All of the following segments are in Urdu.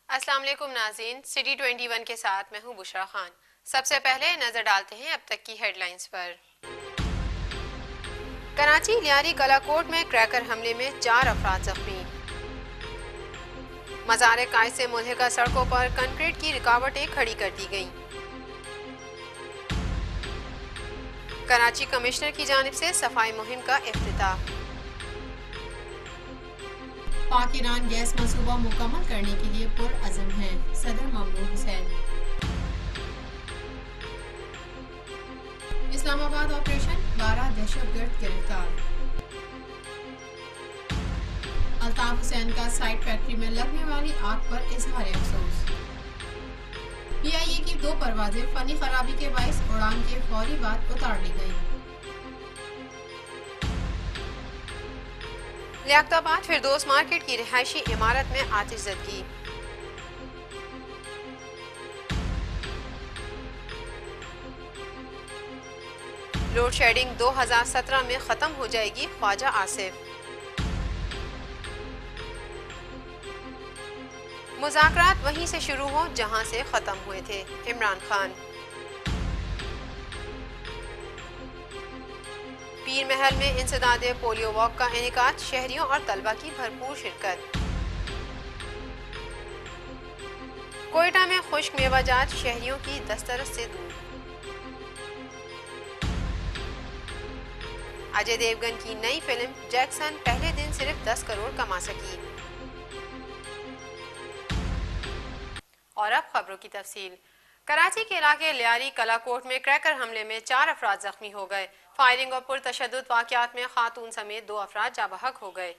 السلام علیکم ناظرین، سٹی 21 کے ساتھ میں ہوں بشرا خان۔ سب سے پہلے نظر ڈالتے ہیں اب تک کی ہیڈ لائنز پر۔ کراچی لیاری کلا کوٹ میں کریکر حملے میں 4 افراد زخمی۔ مزار قائد سے ملحقہ سڑکوں پر کنکریٹ کی رکاوٹیں کھڑی کر دی گئیں۔ کراچی کمشنر کی جانب سے صفائی مہم کا افتتاح۔ پاک ایران گیس منصوبہ مکمل کرنے کے لیے پرعزم ہیں، صدر ممنون حسین۔ اسلام آباد آپریشن 12 دہشت گرد گرفتار۔ الطاف حسین کا سائٹ فیکٹری میں لگنے والی آگ پر اظہار افسوس۔ پی آئی اے کی 2 پروازیں فنی خرابی کے باعث اڑان کے فوری بعد اتار لی گئیں۔ لیاقت آباد فردوس مارکیٹ کی رہائشی عمارت میں آتش زدگی۔ لوڈ شیڈنگ 2017 میں ختم ہو جائے گی، خواجہ آصف۔ مذاکرات وہیں سے شروع ہوں جہاں سے ختم ہوئے تھے، عمران خان۔ پیر محل میں انسداد پولیو واک کا انعقاد، شہریوں اور طلبہ کی بھرپور شرکت۔ کوئٹہ میں خشک میوہ جات شہریوں کی دسترس سے دور۔ اجے دیوگن کی نئی فلم جیکسن پہلے دن صرف 10 کروڑ کما سکی۔ اور اب خبروں کی تفصیل۔ کراچی کے علاقے لیاری کلا کوٹ میں کریکر حملے میں 4 افراد زخمی ہو گئے۔ فائرنگ اور پرتشدد واقعات میں خاتون سمیت 2 افراد جاں بحق ہو گئے۔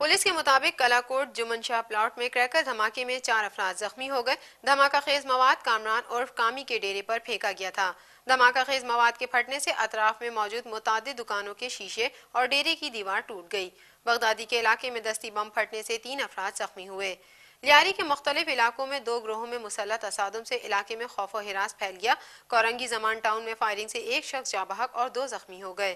پولیس کے مطابق کلا کوٹ جمن شاہ پلاٹ میں کریکر دھماکے میں 4 افراد زخمی ہو گئے۔ دھماکہ خیز مواد کامران عرف کامی کے ڈیرے پر پھینکا گیا تھا۔ دھماکہ خیز مواد کے پھٹنے سے اطراف میں موجود متعدد دکانوں کے شیشے اور ڈیرے کی دیوار ٹوٹ گئی۔ بغدادی کے علاقے میں دستی بم پھٹنے سے 3 افراد زخمی ہوئے۔ لیاری کے مختلف علاقوں میں 2 گروہوں میں مسلح تصادم سے علاقے میں خوف و ہراس پھیل گیا۔ کورنگی زمان ٹاؤن میں فائرنگ سے 1 شخص جاں بحق اور 2 زخمی ہو گئے۔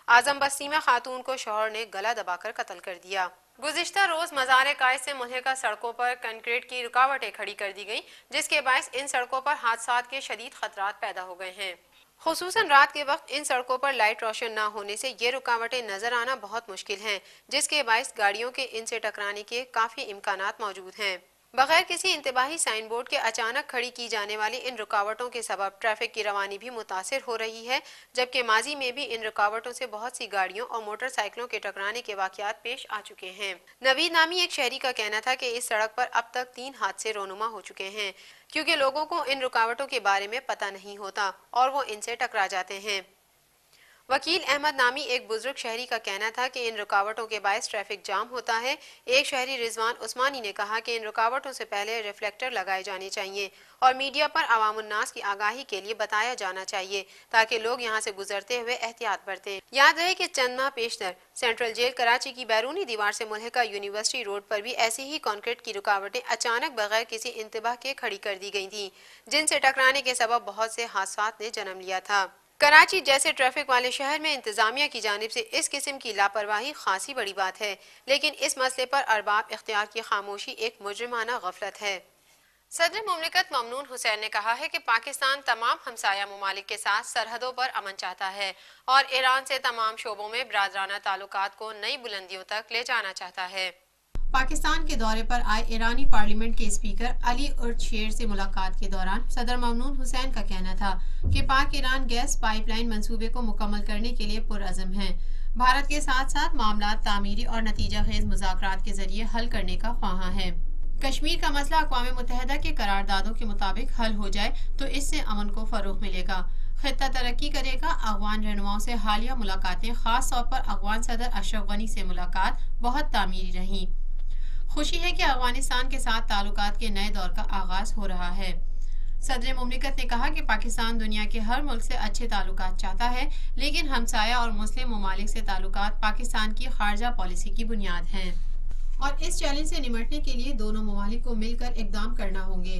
اعظم بستی میں خاتون کو شوہر نے گلا دبا کر قتل کر دیا۔ گزشتہ روز مزار قائد سے ملحقہ سڑکوں پر کنکریٹ کی رکاوٹیں کھڑی کر دی گئیں، جس کے باعث ان سڑکوں پر حادثات کے شدید خطرات پیدا ہو گئے ہیں۔ خصوصاً رات کے وقت ان سڑکوں پر لائٹ روشن نہ ہونے سے یہ رکاوٹیں نظر آنا بہت مشکل ہیں، جس کے باعث گاڑیوں کے ان سے ٹکرانے کے کافی امکانات موجود ہیں۔ بغیر کسی انتباہی سائن بورڈ کے اچانک کھڑی کی جانے والی ان رکاوٹوں کے سبب ٹریفک کی روانی بھی متاثر ہو رہی ہے، جبکہ ماضی میں بھی ان رکاوٹوں سے بہت سی گاڑیوں اور موٹر سائیکلوں کے ٹکرانے کے واقعات پیش آ چکے ہیں۔ نوید نامی ایک شہری کا کہنا تھا کہ اس سڑک پر اب تک 3 حادثے رونما ہو چکے ہیں، کیونکہ لوگوں کو ان رکاوٹوں کے بارے میں پتہ نہیں ہوتا اور وہ ان سے ٹکرا جاتے ہیں۔ وکیل احمد نامی ایک بزرگ شہری کا کہنا تھا کہ ان رکاوٹوں کے باعث ٹریفک جام ہوتا ہے۔ ایک شہری رضوان عثمانی نے کہا کہ ان رکاوٹوں سے پہلے ریفلیکٹر لگائے جانے چاہیے اور میڈیا پر عوام الناس کی آگاہی کے لیے بتایا جانا چاہیے تاکہ لوگ یہاں سے گزرتے ہوئے احتیاط برتیں۔ یاد رہے کہ چند ماہ پیشتر سینٹرل جیل کراچی کی بیرونی دیوار سے ملحقہ یونیورسٹی روڈ پر بھی ایسی ہی کنکریٹ کی رکاوٹیں اچانک بغیر کسی انتباہ کے کھڑی کر دی گئی تھیں، جن سے ٹکرانے کے سبب بہت سے حادثات نے جنم لیا تھا۔ کراچی جیسے ٹریفک والے شہر میں انتظامیہ کی جانب سے اس قسم کی لاپرواہی خاصی بڑی بات ہے، لیکن اس مسئلے پر ارباب اختیار کی خاموشی ایک مجرمانہ غفلت ہے۔ صدر مملکت ممنون حسین نے کہا ہے کہ پاکستان تمام ہمسایہ ممالک کے ساتھ سرحدوں پر امن چاہتا ہے اور ایران سے تمام شعبوں میں برادرانہ تعلقات کو نئی بلندیوں تک لے جانا چاہتا ہے۔ پاکستان کے دورے پر آئے ایرانی پارلیمنٹ کے اسپیکر علی ارد شیر سے ملاقات کے دوران صدر ممنون حسین کا کہنا تھا کہ پاک ایران گیس پائپ لائن منصوبے کو مکمل کرنے کے لیے پرعزم ہیں۔ بھارت کے ساتھ ساتھ معاملات تعمیری اور نتیجہ خیز مذاکرات کے ذریعے حل کرنے کا خواہاں ہے۔ کشمیر کا مسئلہ اقوام متحدہ کے قراردادوں کے مطابق حل ہو جائے تو اس سے امن کو فروغ ملے گا، خطہ ترقی کرے گا۔ افغان رہنماؤں سے حالیہ ملاقاتیں، خاص طور پر افغان صدر اشرف غنی سے ملاقات، بہت تعمیری رہیں۔ خوشی ہے کہ افغانستان کے ساتھ تعلقات کے نئے دور کا آغاز ہو رہا ہے۔ صدر مملکت نے کہا کہ پاکستان دنیا کے ہر ملک سے اچھے تعلقات چاہتا ہے، لیکن ہمسایہ اور مسلم ممالک سے تعلقات پاکستان کی خارجہ پالیسی کی بنیاد ہیں اور اس چیلنج سے نمٹنے کے لیے دونوں ممالک کو مل کر اقدام کرنا ہوں گے۔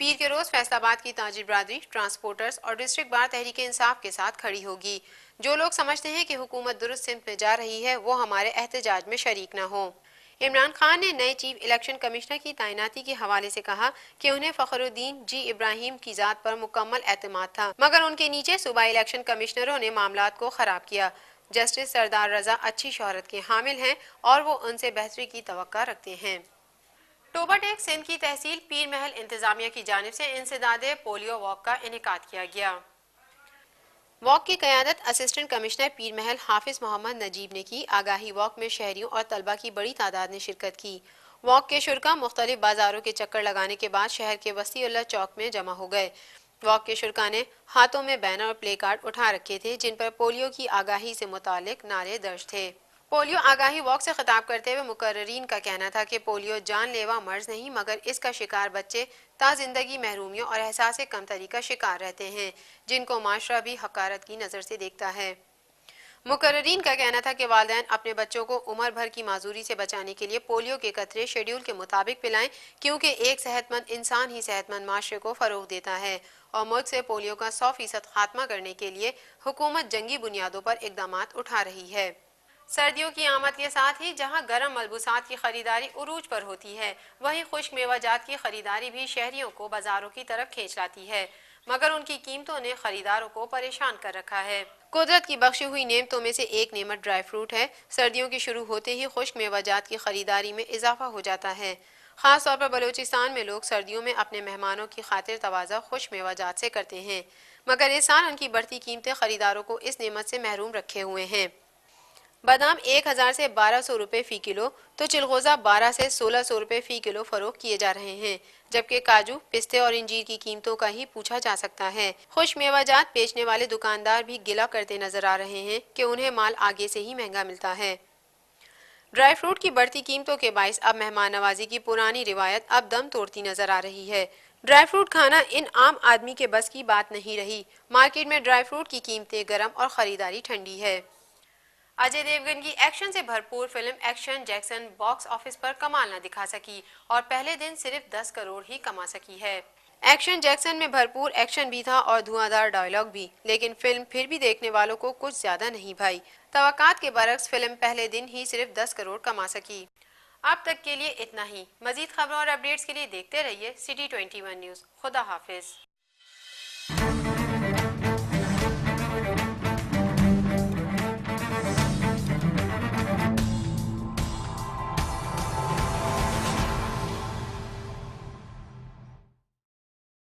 پیر کے روز فیصل آباد کی تاجر برادری، ٹرانسپورٹرز اور ڈسٹرکٹ بار تحریک انصاف کے ساتھ کھڑی ہوگی۔ جو لوگ سمجھتے ہیں کہ حکومت درست سمت میں جا رہی ہے وہ ہمارے احتجاج میں شریک نہ ہوں۔ عمران خان نے نئے چیف الیکشن کمشنر کی تعیناتی کے حوالے سے کہا کہ انہیں فخر الدین جی ابراہیم کی ذات پر مکمل اعتماد تھا، مگر ان کے نیچے صوبائی الیکشن کمشنروں نے معاملات کو خراب کیا۔ جسٹس سردار رضا اچھی شہرت کے حامل ہیں اور وہ ان سے بہتری کی توقع رکھتے ہیں۔ ٹوبہ ٹیک سندھ کی تحصیل پیر محل انتظامیہ کی جانب سے انسداد پولیو واک کا انعقاد کیا گیا۔ واک کی قیادت اسسٹنٹ کمشنر پیر محل حافظ محمد نجیب نے کی۔ آگاہی واک میں شہریوں اور طلبہ کی بڑی تعداد نے شرکت کی۔ واک کے شرکاء مختلف بازاروں کے چکر لگانے کے بعد شہر کے وسیع اللہ چوک میں جمع ہو گئے۔ واک کے شرکاء نے ہاتھوں میں بینر اور پلے کارڈ اٹھا رکھے تھے جن پر پولیو کی آگاہی سے متعلق نعرے درج تھے۔ پولیو آگاہی واک سے خطاب کرتے ہوئے مقررین کا کہنا تھا کہ پولیو جان لیوا مرض نہیں مگر اس کا شکار بچے تا زندگی محرومیوں اور احساس کمتری کا شکار رہتے ہیں جن کو معاشرہ بھی حقارت کی نظر سے دیکھتا ہے۔ مقررین کا کہنا تھا کہ والدین اپنے بچوں کو عمر بھر کی معذوری سے بچانے کے لیے پولیو کے قطرے شیڈول کے مطابق پلائیں کیونکہ ایک صحت مند انسان ہی صحت مند معاشرے کو فروغ دیتا ہے اور ملک سے پولیو کا 100% خاتمہ کرنے کے لیے حکومت جنگی بنیادوں پر اقدامات اٹھا رہی ہے۔ سردیوں کی آمد کے ساتھ ہی جہاں گرم ملبوسات کی خریداری عروج پر ہوتی ہے وہیں خشک میوہ جات کی خریداری بھی شہریوں کو بازاروں کی طرف کھینچ لاتی ہے مگر ان کی قیمتوں نے خریداروں کو پریشان کر رکھا ہے۔ قدرت کی بخشی ہوئی نعمتوں میں سے ایک نعمت ڈرائی فروٹ ہے۔ سردیوں کی شروع ہوتے ہی خشک میوہ جات کی خریداری میں اضافہ ہو جاتا ہے۔ خاص طور پر بلوچستان میں لوگ سردیوں میں اپنے مہمانوں کی خاطر تواضع خشک میوہ جات سے کرتے ہیں مگر اس سال ان کی بڑھتی قیمتیں خریداروں کو اس نعمت سے محروم رکھے ہوئے ہیں۔ بادام 1000 سے 1200 روپے فی کلو تو چلغوزہ 12 سے 1600 روپے فی کلو فروخت کیے جا رہے ہیں جبکہ کاجو، پستے اور انجیر کی قیمتوں کا ہی پوچھا جا سکتا ہے۔ خشک میوہ جات بیچنے والے دکاندار بھی گلہ کرتے نظر آ رہے ہیں کہ انہیں مال آگے سے ہی مہنگا ملتا ہے۔ ڈرائی فروٹ کی بڑھتی قیمتوں کے باعث اب مہمان نوازی کی پرانی روایت اب دم توڑتی نظر آ رہی ہے۔ ڈرائی فروٹ کھانا ان عام آدمی کے بس کی بات نہیں رہی۔ مارکیٹ میں ڈرائی فروٹ کی قیمتیں گرم اور خریداری ٹھنڈی ہے۔ اجے دیوگن کی ایکشن سے بھرپور film action Jackson box office پر کمال نہ دکھا سکی اور پہلے دن صرف 10 کروڑ ہی کما سکی ہے۔ ایکشن جیکسن میں بھرپور ایکشن بھی تھا اور دھواں دھار ڈائیلاگ بھی، لیکن فلم پھر بھی دیکھنے والوں کو کچھ زیادہ نہیں بھائی۔ توقعات کے برعکس فلم پہلے دن ہی صرف 10 کروڑ کما سکی۔ اب تک کے لیے اتنا ہی۔ مزید خبروں اور اپڈیٹس کے لیے دیکھتے رہیے City 21 نیوز۔ خدا حافظ۔